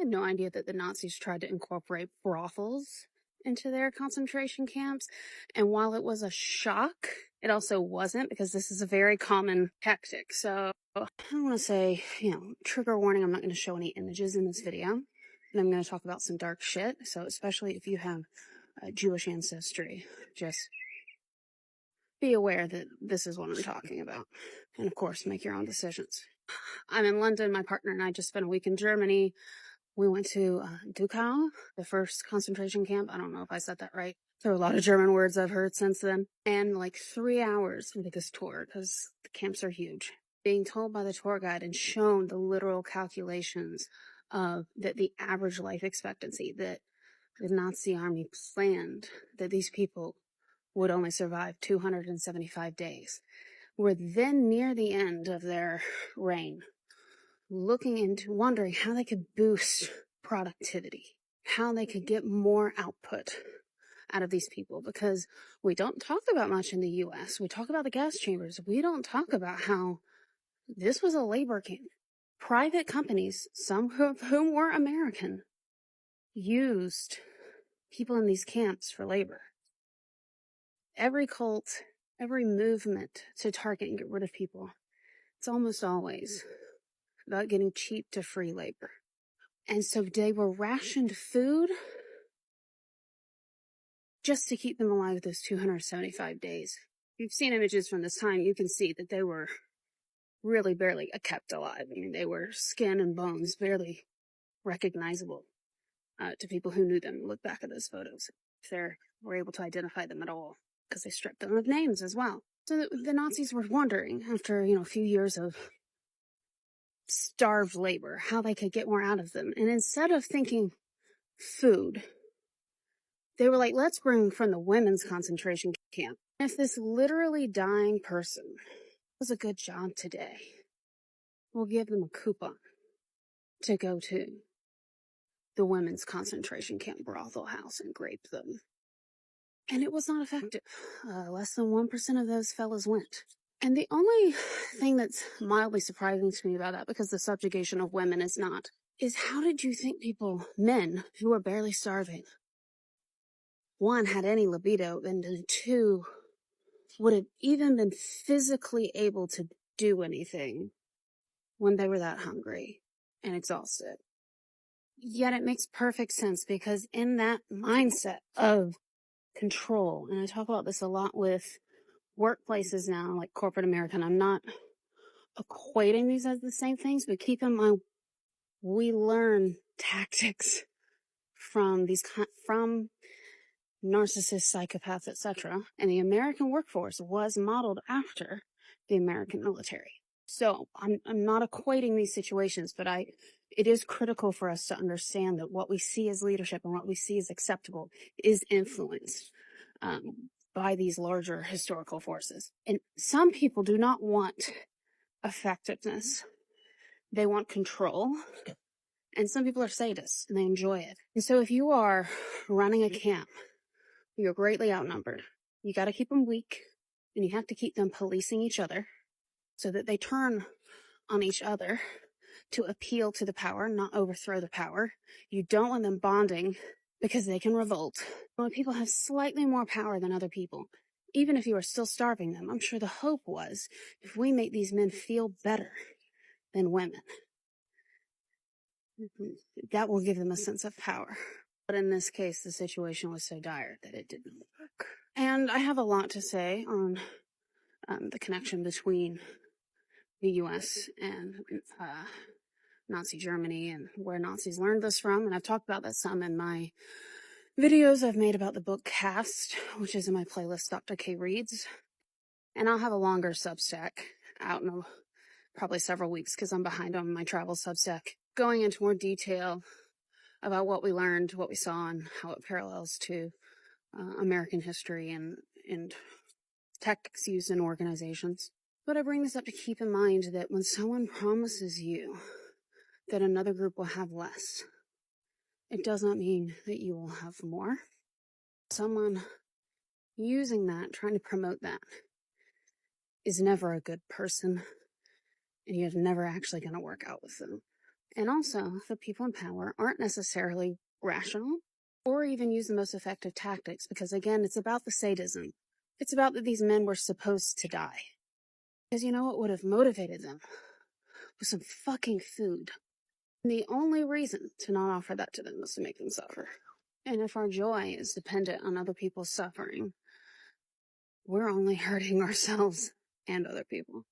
had no idea that the Nazis tried to incorporate brothels into their concentration camps. And while it was a shock, it also wasn't, because this is a very common tactic. So I want to say, trigger warning, I'm not going to show any images in this video. And I'm going to talk about some dark shit. So especially if you have Jewish ancestry, just be aware that this is what I'm talking about. And of course, make your own decisions. I'm in London. My partner and I just spent a week in Germany. We went to Dachau, the first concentration camp. I don't know if I said that right. There are a lot of German words I've heard since then. And like 3 hours into this tour, because the camps are huge. Being told by the tour guide and shown the literal calculations of that the average life expectancy that the Nazi army planned that these people would only survive 275 days. We're then near the end of their reign, looking into wondering how they could boost productivity, how they could get more output out of these people, because we don't talk about much in the US. We talk about the gas chambers. We don't talk about how this was a labor camp. Private companies, some of whom were American, used people in these camps for labor. Every cult, every movement to target and get rid of people, it's almost always about getting cheap to free labor. And so they were rationed food just to keep them alive those 275 days. If you've seen images from this time, you can see that they were really barely kept alive. I mean, they were skin and bones, barely recognizable to people who knew them. Look back at those photos, if they were able to identify them at all, because they stripped them of names as well. So the Nazis were wondering, after, a few years of starved labor, how they could get more out of them. And instead of thinking food, they were like, let's bring from the women's concentration camp. If this literally dying person does a good job today, we'll give them a coupon to go to the women's concentration camp brothel house and grape them. And it was not effective. Less than 1% of those fellas went. And the only thing that's mildly surprising to me about that, because the subjugation of women is not, is how did you think men who were barely starving, one, had any libido, and two, would have even been physically able to do anything when they were that hungry and exhausted? Yet it makes perfect sense, because in that mindset of control, and I talk about this a lot with workplaces now, like corporate America, and I'm not equating these as the same things, but keep in mind, we learn tactics from narcissists, psychopaths, etc. And the American workforce was modeled after the American military. So I'm not equating these situations, but it is critical for us to understand that what we see as leadership and what we see as acceptable is influenced by these larger historical forces. And some people do not want effectiveness. They want control. And some people are sadists and they enjoy it. And so if you are running a camp, you're greatly outnumbered. You got to keep them weak, and you have to keep them policing each other so that they turn on each other to appeal to the power, not overthrow the power. You don't want them bonding because they can revolt. When people have slightly more power than other people, even if you are still starving them, I'm sure the hope was, if we make these men feel better than women, that will give them a sense of power. But in this case, the situation was so dire that it didn't work. And I have a lot to say on the connection between the U.S. and Nazi Germany and where Nazis learned this from. And I've talked about that some in my videos I've made about the book Cast, which is in my playlist, Dr. K Reads. And I'll have a longer Substack out in probably several weeks, because I'm behind on my travel Substack, going into more detail about what we learned, what we saw, and how it parallels to American history and tactics used in organizations. But I bring this up to keep in mind that when someone promises you that another group will have less, it does not mean that you will have more. Someone using that, trying to promote that, is never a good person, and you're never actually going to work out with them. And also, the people in power aren't necessarily rational or even use the most effective tactics because, again, it's about the sadism. It's about that these men were supposed to die. Because you know what would have motivated them? Was some fucking food. And the only reason to not offer that to them was to make them suffer. And if our joy is dependent on other people's suffering, we're only hurting ourselves and other people.